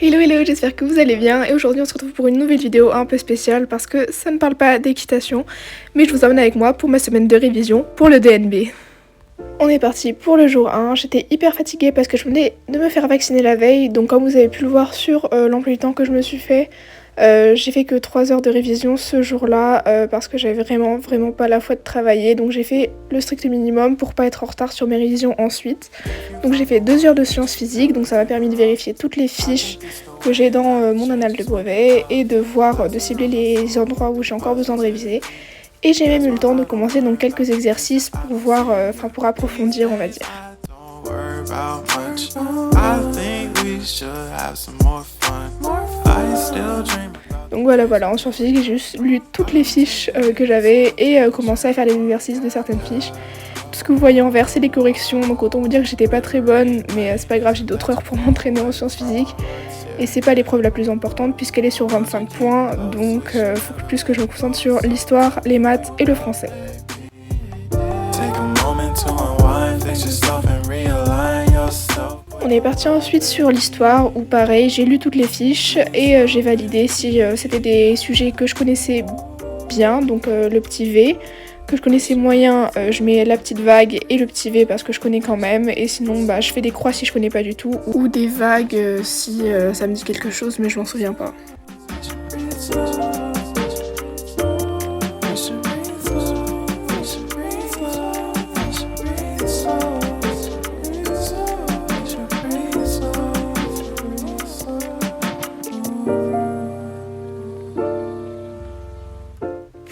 Hello hello, j'espère que vous allez bien et aujourd'hui on se retrouve pour une nouvelle vidéo un peu spéciale parce que ça ne parle pas d'équitation mais je vous emmène avec moi pour ma semaine de révision pour le DNB. On est parti pour le jour 1, j'étais hyper fatiguée parce que je venais de me faire vacciner la veille, donc comme vous avez pu le voir sur l'emploi du temps que je me suis fait, j'ai fait que 3 heures de révision ce jour-là parce que j'avais vraiment pas la foi de travailler, donc j'ai fait le strict minimum pour pas être en retard sur mes révisions ensuite. Donc j'ai fait 2 heures de sciences physiques, donc ça m'a permis de vérifier toutes les fiches que j'ai dans mon annale de brevet et de voir, de cibler les endroits où j'ai encore besoin de réviser. Et j'ai même eu le temps de commencer donc quelques exercices pour voir, pour approfondir on va dire. Donc voilà, en sciences physiques j'ai juste lu toutes les fiches que j'avais et commencé à faire les exercices de certaines fiches. Tout ce que vous voyez en vert c'est les corrections, donc autant vous dire que j'étais pas très bonne, mais c'est pas grave, j'ai d'autres heures pour m'entraîner en sciences physiques. Et c'est pas l'épreuve la plus importante puisqu'elle est sur 25 points, donc faut plus que je me concentre sur l'histoire, les maths et le français. On est parti ensuite sur l'histoire où pareil, j'ai lu toutes les fiches et j'ai validé si c'était des sujets que je connaissais bien, donc le petit V. Que je connaissais moyen, je mets la petite vague et le petit V parce que je connais quand même, et sinon je fais des croix si je connais pas du tout, ou des vagues si ça me dit quelque chose mais je m'en souviens pas.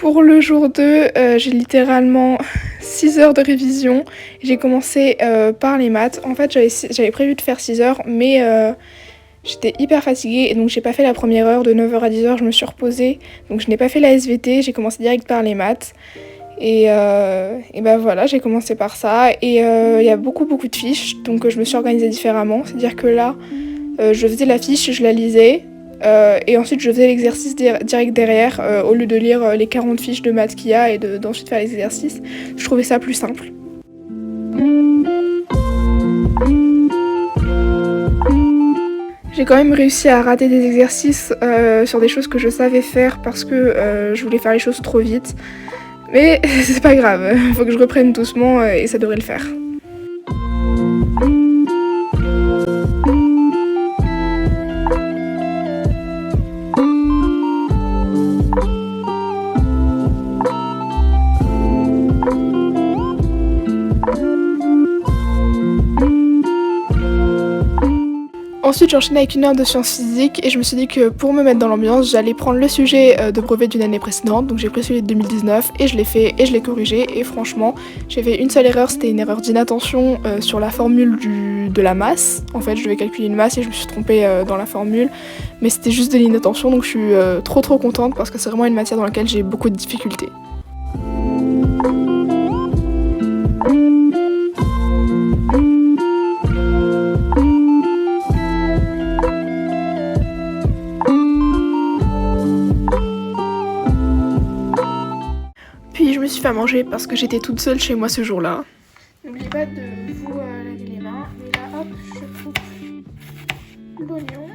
Pour le jour 2, j'ai littéralement 6 heures de révision. J'ai commencé par les maths. En fait, j'avais prévu de faire 6 heures, mais j'étais hyper fatiguée et donc j'ai pas fait la première heure de 9h à 10h, je me suis reposée. Donc je n'ai pas fait la SVT, j'ai commencé direct par les maths. Et voilà, j'ai commencé par ça. Et il y a beaucoup de fiches, donc je me suis organisée différemment. C'est-à-dire que là, je faisais la fiche, je la lisais. Et ensuite je faisais l'exercice direct derrière au lieu de lire les 40 fiches de maths qu'il y a et d'ensuite faire l'exercice. Je trouvais ça plus simple. J'ai quand même réussi à rater des exercices sur des choses que je savais faire parce que je voulais faire les choses trop vite. Mais c'est pas grave, faut que je reprenne doucement et ça devrait le faire. Ensuite j'enchaînais avec 1 heure de sciences physiques et je me suis dit que pour me mettre dans l'ambiance, j'allais prendre le sujet de brevet d'une année précédente, donc j'ai pris celui de 2019 et je l'ai fait et je l'ai corrigé et franchement j'ai fait une seule erreur, c'était une erreur d'inattention sur la formule de la masse. En fait je devais calculer une masse et je me suis trompée dans la formule, mais c'était juste de l'inattention, donc je suis trop contente parce que c'est vraiment une matière dans laquelle j'ai beaucoup de difficultés. Puis je me suis fait à manger parce que j'étais toute seule chez moi ce jour-là. N'oubliez pas de vous laver les mains. Et là, hop, je coupe l'oignon.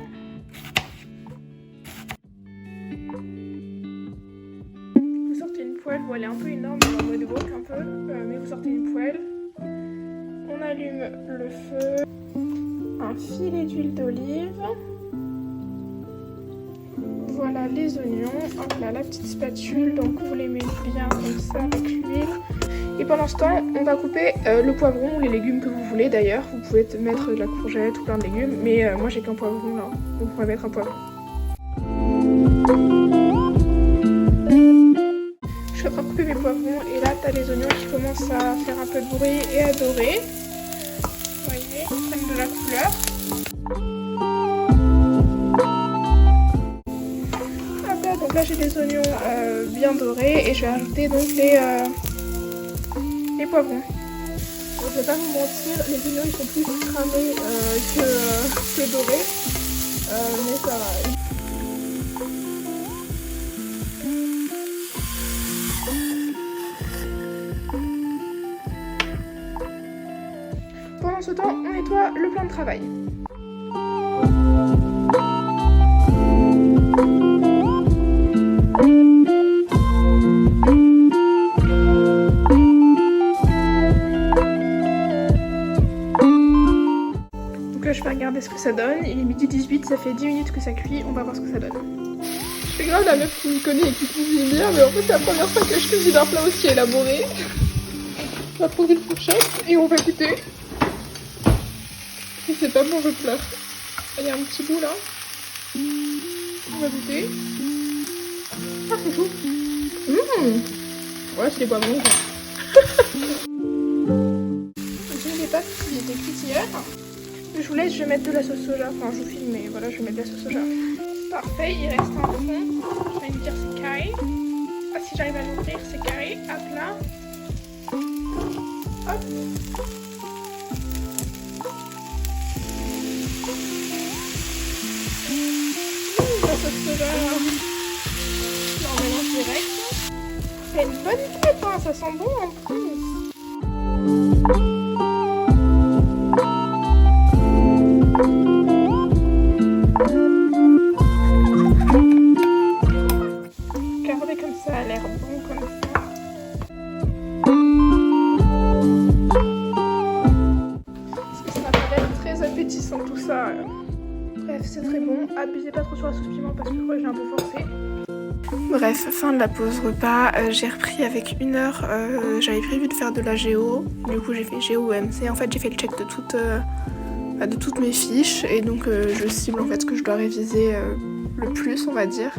Vous sortez une poêle, bon elle est un peu énorme, en mode wok un peu, mais vous sortez une poêle. On allume le feu. Un filet d'huile d'olive. Voilà les oignons, hop là la petite spatule, donc vous les mettez bien comme ça avec l'huile. Et pendant ce temps, on va couper le poivron ou les légumes que vous voulez d'ailleurs. Vous pouvez mettre de la courgette ou plein de légumes, mais moi j'ai qu'un poivron là, donc on va mettre un poivron. Je suis en train de couper mes poivrons et là t'as les oignons qui commencent à faire un peu de bruit et à dorer. Vous voyez, ils prennent de la couleur. Donc là j'ai des oignons bien dorés et je vais ajouter donc les poivrons. Donc, je vais pas vous mentir, les oignons ils sont plus cramés que dorés, mais ça va. Pendant ce temps, on nettoie le plan de travail. ça donne. Il est midi 18, ça fait 10 minutes que ça cuit, on va voir ce que ça donne. Je fais grave la meuf qui me connaît et qui cuisine bien, mais en fait c'est la première fois que je cuisine un plat aussi élaboré. On va prendre une fourchette et on va goûter. Si c'est pas bon, je pleure. Il y a un petit bout là. On va goûter. Ah, c'est chaud. Ouais, c'est des poivrons quoi. J'ai les pâtes qui étaient cuites hier. Je vous laisse, je vais mettre de la sauce soja. Enfin, je vous filme, mais voilà, je vais mettre de la sauce soja. Parfait, il reste un fond. Je vais me dire c'est carré. Ah, si j'arrive à l'ouvrir, c'est carré. Hop là. Hop. La sauce soja. Je l'en mélange direct. C'est une bonne crêpe, hein, ça sent bon en plus. Regardez comme ça, a l'air bon comme ça. Ça m'a pas l'air très appétissant tout ça. Bref, c'est très bon. Abusez pas trop sur la sauce piment parce que moi j'ai un peu forcé. Bref, fin de la pause repas, j'ai repris avec 1 heure, j'avais prévu de faire de la géo, du coup j'ai fait géo MC, en fait j'ai fait le check de toutes mes fiches et donc je cible en fait ce que je dois réviser le plus on va dire.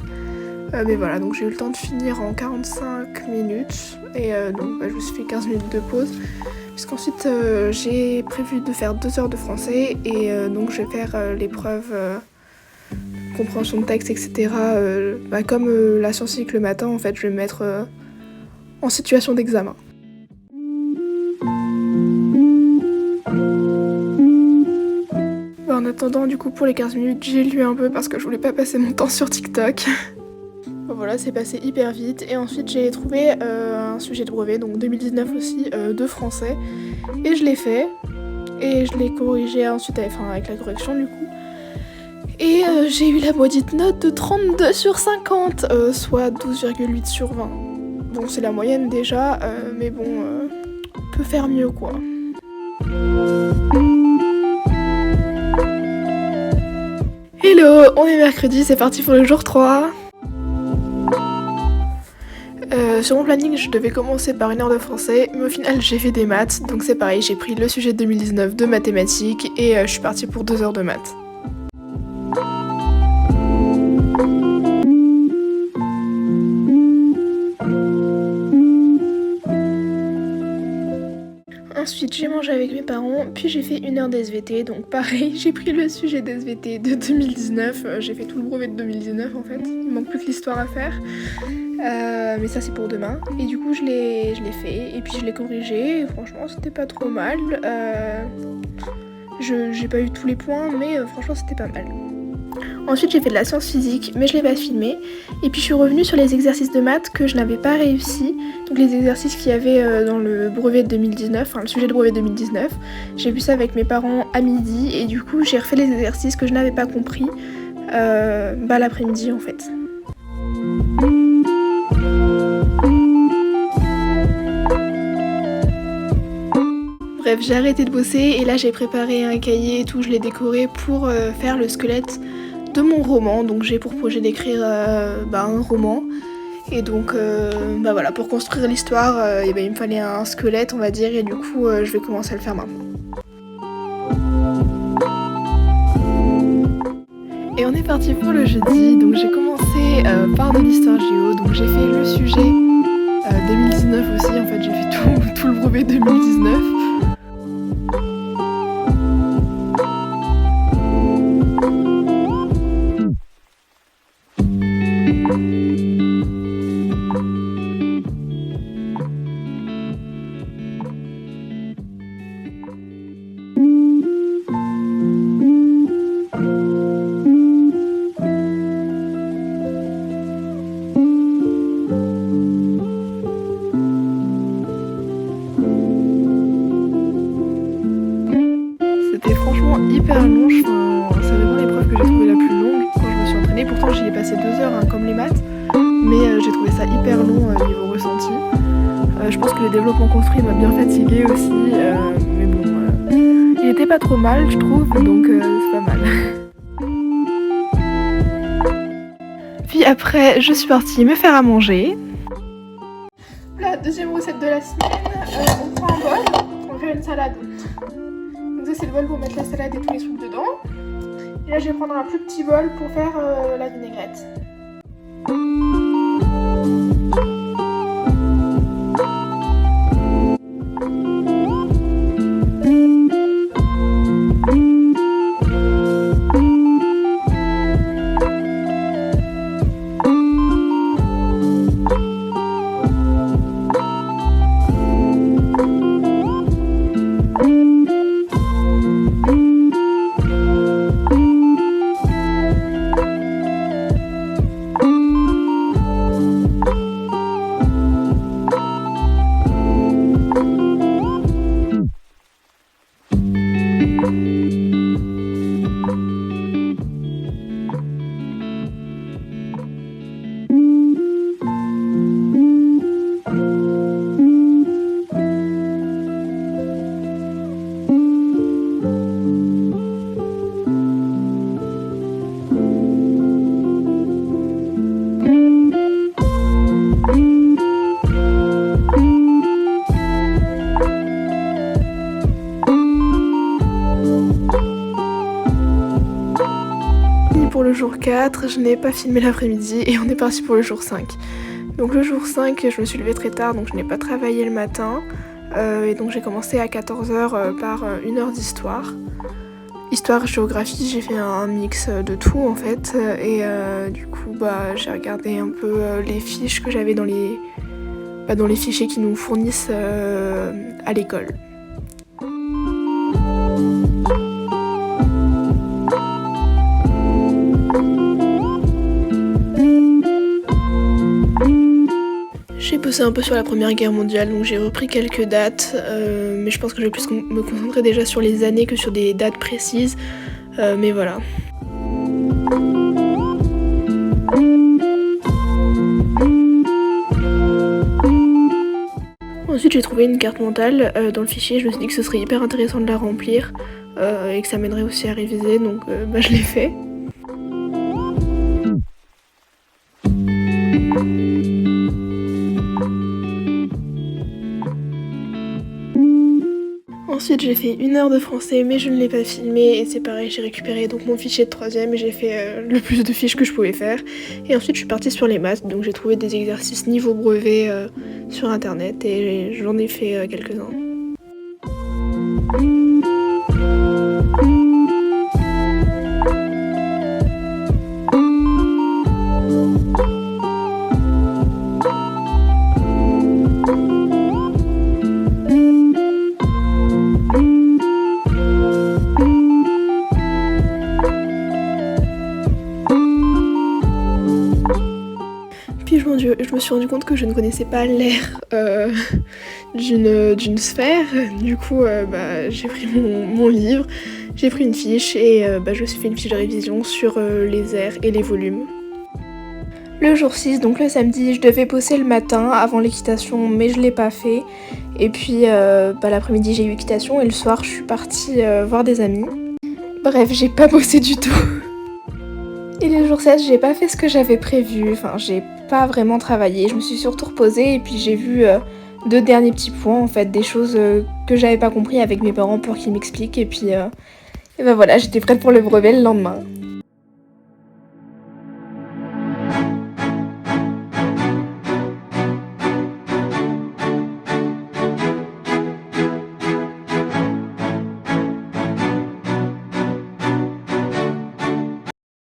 Mais voilà, donc j'ai eu le temps de finir en 45 minutes et donc je me suis fait 15 minutes de pause puisqu'ensuite j'ai prévu de faire 2 heures de français et donc je vais faire l'épreuve compréhension de texte, etc. Comme la scientifique le matin, en fait, je vais me mettre en situation d'examen. En attendant, du coup, pour les 15 minutes, j'ai lu un peu parce que je voulais pas passer mon temps sur TikTok. Voilà, c'est passé hyper vite. Et ensuite, j'ai trouvé un sujet de brevet, donc 2019 aussi, de français. Et je l'ai fait. Et je l'ai corrigé ensuite avec la correction, du coup. Et j'ai eu la maudite note de 32 sur 50, soit 12,8 sur 20. Bon, c'est la moyenne déjà, mais bon, on peut faire mieux quoi. Hello, on est mercredi, c'est parti pour le jour 3. Sur mon planning, je devais commencer par 1 heure de français, mais au final, j'ai fait des maths, donc c'est pareil, j'ai pris le sujet de 2019 de mathématiques et je suis partie pour 2 heures de maths. Ensuite, j'ai mangé avec mes parents, puis j'ai fait 1 heure d'SVT, donc pareil, j'ai pris le sujet d'SVT de 2019, j'ai fait tout le brevet de 2019 en fait, il manque plus que l'histoire à faire, mais ça c'est pour demain, et du coup je l'ai fait, et puis je l'ai corrigé, et franchement c'était pas trop mal, j'ai pas eu tous les points, mais franchement c'était pas mal. Ensuite j'ai fait de la science physique mais je l'ai pas filmé et puis je suis revenue sur les exercices de maths que je n'avais pas réussi, donc les exercices qu'il y avait dans le brevet de 2019, enfin le sujet de brevet de 2019. J'ai vu ça avec mes parents à midi et du coup j'ai refait les exercices que je n'avais pas compris l'après-midi en fait. Bref, j'ai arrêté de bosser et là j'ai préparé un cahier et tout, je l'ai décoré pour faire le squelette de mon roman, donc j'ai pour projet d'écrire un roman et donc voilà, pour construire l'histoire il me fallait un squelette on va dire et du coup je vais commencer à le faire maintenant. Et on est parti pour le jeudi, donc j'ai commencé par de l'histoire géo, donc j'ai fait le sujet 2019 aussi, en fait j'ai fait tout le brevet 2019. Hyper long, c'est vraiment l'épreuve que j'ai trouvée la plus longue quand je me suis entraînée. Pourtant j'y ai passé 2 heures comme les maths, mais j'ai trouvé ça hyper long niveau ressenti. Je pense que le développement construit m'a bien fatiguée aussi, mais bon, il était pas trop mal je trouve, donc c'est pas mal. Puis après, je suis partie me faire à manger. La deuxième recette de la semaine, on prend un bol, on va faire une salade. Donc ça c'est le bol pour mettre la salade et tous les trucs dedans. Et là je vais prendre un plus petit bol pour faire la vinaigrette. Pour le jour 4, je n'ai pas filmé l'après-midi et on est parti pour le jour 5. Donc le jour 5, je me suis levée très tard, donc je n'ai pas travaillé le matin. Et donc j'ai commencé à 14h par une heure d'histoire. Histoire, géographie, j'ai fait un mix de tout en fait. Et du coup, j'ai regardé un peu les fiches que j'avais dans les fichiers qu'ils nous fournissent à l'école. J'ai bossé un peu sur la Première Guerre mondiale, donc j'ai repris quelques dates, mais je pense que je vais plus me concentrer déjà sur les années que sur des dates précises, mais voilà. Ensuite j'ai trouvé une carte mentale dans le fichier, je me suis dit que ce serait hyper intéressant de la remplir et que ça m'aiderait aussi à réviser, donc je l'ai fait. Ensuite j'ai fait 1 heure de français mais je ne l'ai pas filmé et c'est pareil, j'ai récupéré donc mon fichier de 3ème et j'ai fait le plus de fiches que je pouvais faire. Et ensuite je suis partie sur les maths, donc j'ai trouvé des exercices niveau brevet sur internet et j'en ai fait quelques-uns. Puis je me suis rendu compte que je ne connaissais pas l'air d'une sphère. Du coup, j'ai pris mon livre, j'ai pris une fiche et je me suis fait une fiche de révision sur les airs et les volumes. Le jour 6, donc le samedi, je devais bosser le matin avant l'équitation, mais je l'ai pas fait. Et puis l'après-midi, j'ai eu équitation et le soir, je suis partie voir des amis. Bref, j'ai pas bossé du tout. Et le jour 7, j'ai pas fait ce que j'avais prévu, enfin j'ai pas vraiment travaillé, je me suis surtout reposée et puis j'ai vu 2 derniers petits points en fait, des choses que j'avais pas compris avec mes parents pour qu'ils m'expliquent et puis voilà, j'étais prête pour le brevet le lendemain.